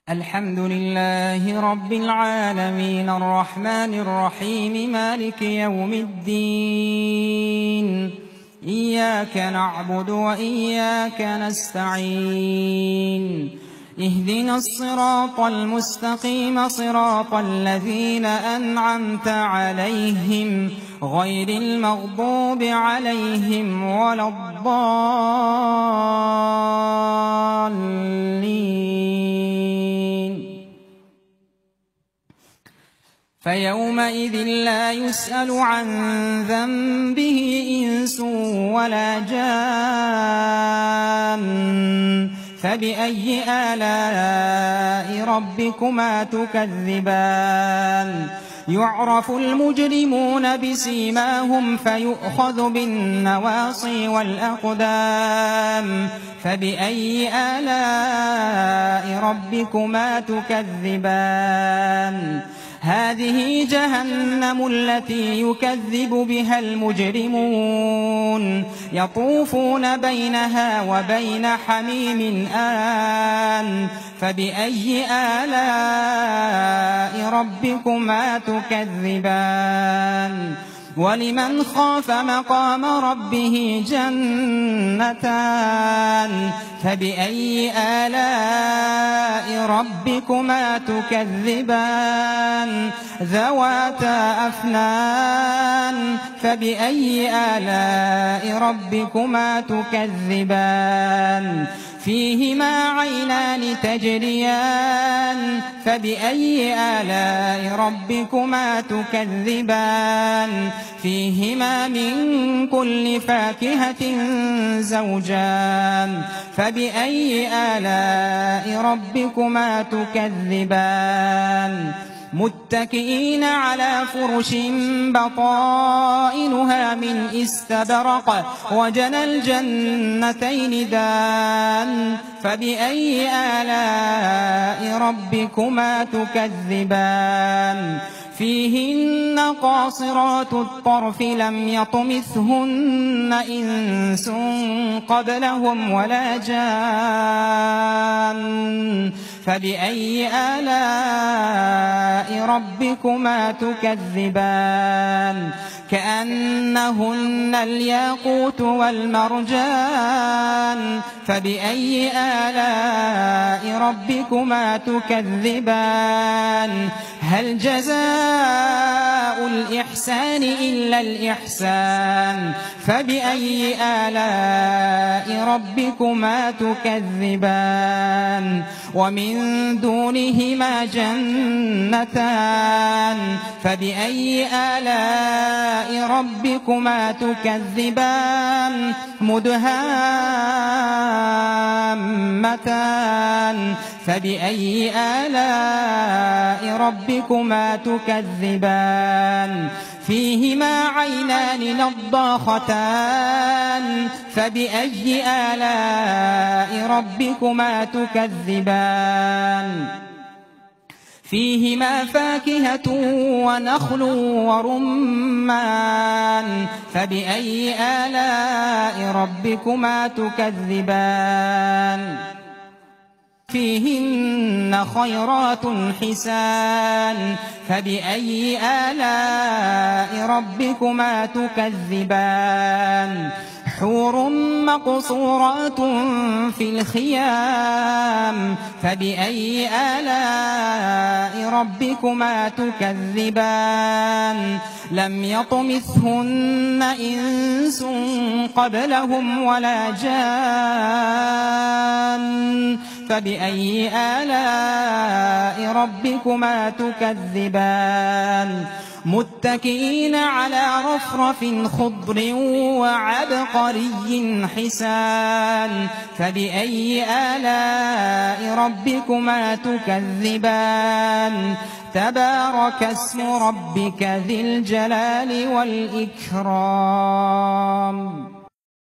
الحمد لله رب العالمين الرحمن الرحيم مالك يوم الدين إياك نعبد وإياك نستعين اهدنا الصراط المستقيم صراط الذين أنعمت عليهم غير المغضوب عليهم ولا الضالين فيومئذ لا يسأل عن ذنبه إنس ولا جان فبأي آلاء ربكما تكذبان يعرف المجرمون بسيماهم فيؤخذ بالنواصي والأقدام فبأي آلاء ربكما تكذبان هذه جهنم التي يكذب بها المجرمون يطوفون بينها وبين حميم آن فبأي آلاء ربكما تكذبان ولمن خاف مقام ربه جنتان فبأي آلاء ربكما تكذبان ذواتا أفنان فبأي آلاء ربكما تكذبان فيهما عينان تجريان فبأي آلاء ربكما تكذبان فيهما من كل فاكهة زوجان فبأي آلاء ربكما تكذبان متكئين على فرش بطائنها من استبرق وجنى الجنتين دان فبأي آلاء ربكما تكذبان فيهن قاصرات الطرف لم يطمثهن إنس قبلهم ولا جان فبأي آلاء ربكما تكذبان كأنهن الياقوت والمرجان فبأي آلاء ربكما تكذبان هل جزاء الإحسان إلا الإحسان فبأي آلاء ربكما تكذبان ومن دونهما جنتان فبأي آلاء ربكما تكذبان مدهامتان فبأي آلاء ربكما تكذبان فيهما عينان نضاختان فبأي آلاء ربكما تكذبان فيهما فاكهة ونخل ورمان فبأي آلاء ربكما تكذبان فيهن خيرات حسان فبأي آلاء ربكما تكذبان حور مقصورات في الخيام فبأي آلاء ربكما تكذبان لم يطمثهن إنس قبلهم ولا جان فبأي آلاء ربكما تكذبان متكئين على رفرف خضر وعبقري حسان فبأي آلاء ربكما تكذبان تبارك اسم ربك ذي الجلال والإكرام